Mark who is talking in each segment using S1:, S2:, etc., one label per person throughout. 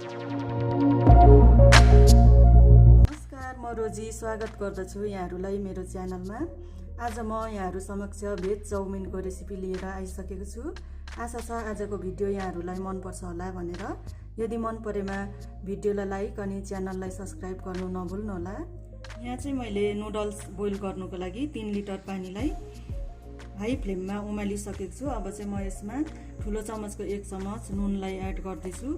S1: नमस्कार, म रोजी स्वागत गर्दछु यहाँहरूलाई मेरो च्यानलमा। आज म यहाँहरू समक्ष भेज चाउमिनको रेसिपी लिएर आइसकेको छु। आशा छ आजको भिडियो यहाँहरूलाई मनपर्छ होला भनेर। यदि मन परेमा भिडियोलाई लाइक अनि च्यानललाई सब्सक्राइब गर्नु नभुल्नुहोला। यहाँ चाहिँ मैले नुडल्स बोइल गर्नुको लागि 3 लिटर पानीलाई हाई फ्लेममा उमालिसकेको छु। अब चाहिँ म यसमा ठुलो चम्मचको 1 चम्मच नुनलाई एड गर्दैछु।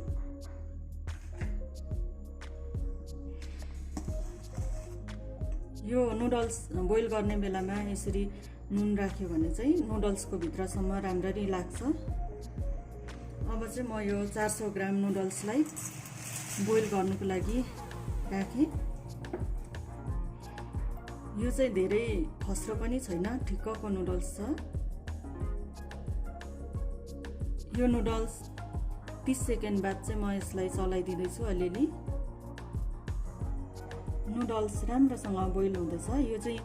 S1: यो नुडल्स बोइल गर्ने बेलामा यसरी नुन राख्यो भने चाहिँ नुडल्सको भित्रसम्म राम्ररी लाग्छ। अब चाहिँ म यो 400 ग्राम नुडल्सलाई बोइल गर्नुको लागि राखेँ। यो चाहिँ धेरै खस्रो पनि छैन, ठिक्कको नुडल्स छ। यो नुडल्स 30 सेकेन्ड बाद चाहिँ म यसलाई चलाइदिँदैछु अलिअलि। नुडल्स राम्रोसँग बोइल हुँदैछ। यो चाहिँ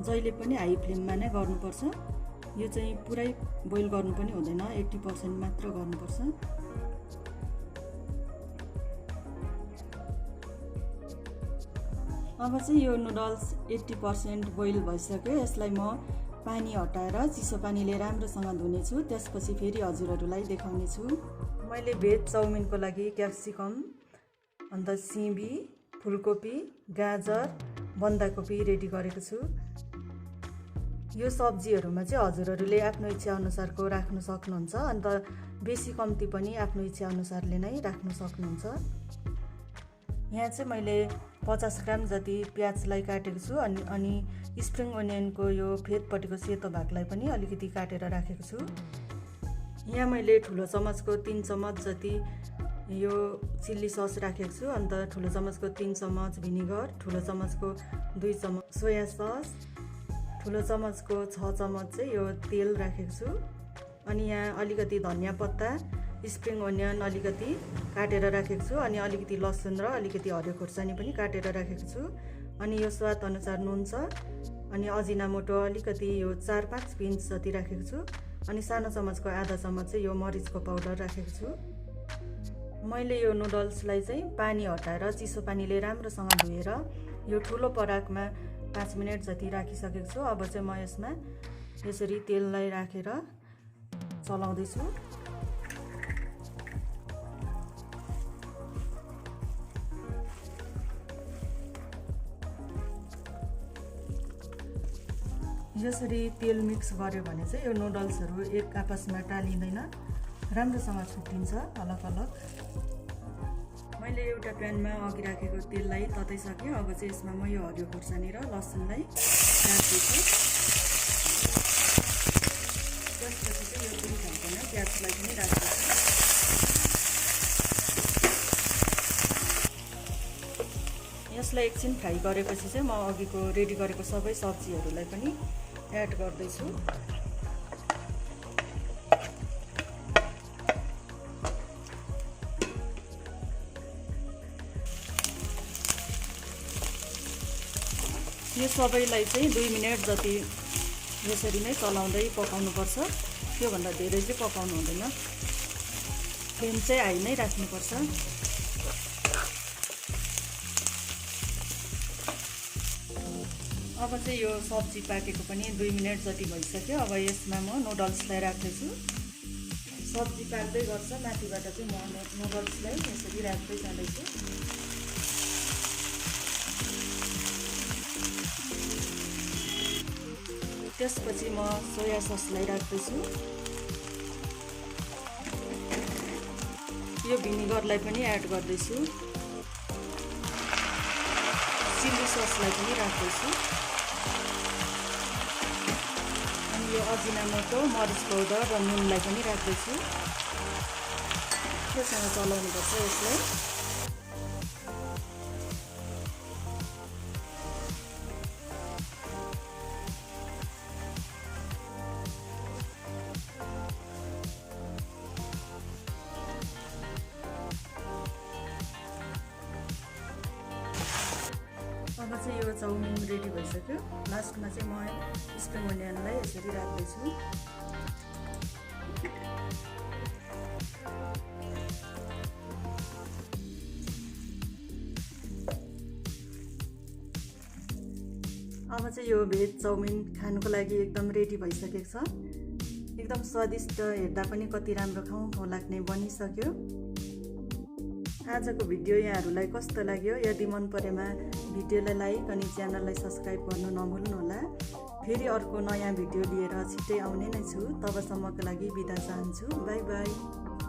S1: जहिले पनि हाई फ्लेममा नै गर्नुपर्छ। यो चाहिँ पुरै बोइल गर्नु पनि हुँदैन, 80% मात्र गर्नुपर्छ। अब चाहिँ यो नुडल्स 80% बोइल भइसक्यो। यसलाई म पानी हटाएर चिसो पानीले राम्रोसँग धुनेछु, त्यसपछि फेरि हजुरहरूलाई देखाउनेछु। मैले भेज चाउमिनको लागि क्याप्सिकम, अन्त सिमी, फुलकोपी, गाजर, बन्दाकोपी रेडी गरेको छु। यो सब्जीहरूमा चाहिँ हजुरहरूले आफ्नो इच्छा अनुसारको राख्न सक्नुहुन्छ, अन्त बेसी कम्ती पनि आफ्नो इच्छा अनुसारले नै राख्न सक्नुहुन्छ। यहाँ चाहिँ मैले 50 ग्राम जति प्याजलाई काटेको छु अनि स्प्रिङ ओनियनको यो फेदपट्टिको सेतो भागलाई पनि अलिकति काटेर राखेको छु। यहाँ मैले ठुलो चम्मचको 3 चम्मच जति यो चिल्ली सस राखेको छु, अन्त ठुलो चम्मचको 3 चम्मच भिनेगर, ठुलो चम्मचको 2 चम्मच सोया सस, ठुलो चम्मचको 6 चम्मच चाहिँ यो तेल राखेको छु। अनि यहाँ अलिकति धनियाँ पत्ता, स्प्रिङ ओनियन अलिकति काटेर राखेको छु, अनि अलिकति लसुन र अलिकति हरियो खुर्सानी पनि काटेर राखेको छु। अनि यो स्वाद अनुसार नुन छ, अनि अजिनामोटो अलिकति यो 4-5 पिन्च जति राखेको छु, अनि सानो चम्मचको आधा चम्मच चाहिँ यो मरिचको पाउडर राखेको छु। मैले यो नुडल्सलाई चाहिँ पानी हटाएर चिसो पानीले राम्रोसँग धोएर यो ठुलो पराकमा 5 मिनट जति राखिसकेको छु। अब चाहिँ म यसमा यसरी तेललाई राखेर चलाउँदैछु। यसरी तेल मिक्स गर्यो भने चाहिँ यो नुडल्सहरू एक आपसमा टालिँदैन, राम्रोसँग छुट्टिन्छ अलग अलग। मैले एउटा प्यानमा अघि राखेको तेललाई तताइसकेँ। अब चाहिँ यसमा म यो हरियो खुर्सानी र लसुनलाई राख्दैछु। त्यसपछि चाहिँ यो दुई खालकोमा प्याजलाई पनि राख्दैछु। यसलाई एकछिन फ्राई गरेपछि चाहिँ म अघिको रेडी गरेको सबै सब्जीहरूलाई पनि एड गर्दैछु। यो सबैलाई चाहिँ 2 मिनट जति यसरी नै चलाउँदै पकाउनुपर्छ। त्योभन्दा धेरै चाहिँ पकाउनु हुँदैन, फ्लेम चाहिँ हाई नै राख्नुपर्छ। अब चाहिँ यो सब्जी पाकेको पनि 2 मिनट जति भइसक्यो। अब यसमा म नुडल्सलाई राख्दैछु। सब्जी पाक्दै गर्छ, माथिबाट चाहिँ म नुडल्सलाई यसरी राख्दै जाँदैछु। त्यसपछि म सोया ससलाई राख्दैछु। यो भिनेगरलाई पनि एड गर्दैछु। चिल्ली ससलाई पनि राख्दैछु। अनि यो अजिनामोटो, मरिच पाउडर र नुनलाई पनि राख्दैछु। त्योसँग चलाउनुपर्छ यसलाई। अब चाहिँ यो चाउमिन रेडी भइसक्यो। लास्टमा चाहिँ म स्प्रिङ ओनियनलाई यसरी राख्दैछु। अब चाहिँ यो भेज चाउमिन खानुको लागि एकदम रेडी भइसकेको छ। एकदम स्वादिष्ट, हेर्दा पनि कति राम्रो खाउँ लाग्ने बनिसक्यो। आजको भिडियो यहाँहरूलाई कस्तो लाग्यो? यदि मन परेमा भिडियोलाई लाइक अनि च्यानललाई सब्स्क्राइब गर्नु नभुल्नुहोला। फेरि अर्को नयाँ भिडियो लिएर छिट्टै आउने नै छु। तबसम्मको लागि बिदा चाहन्छु। By by.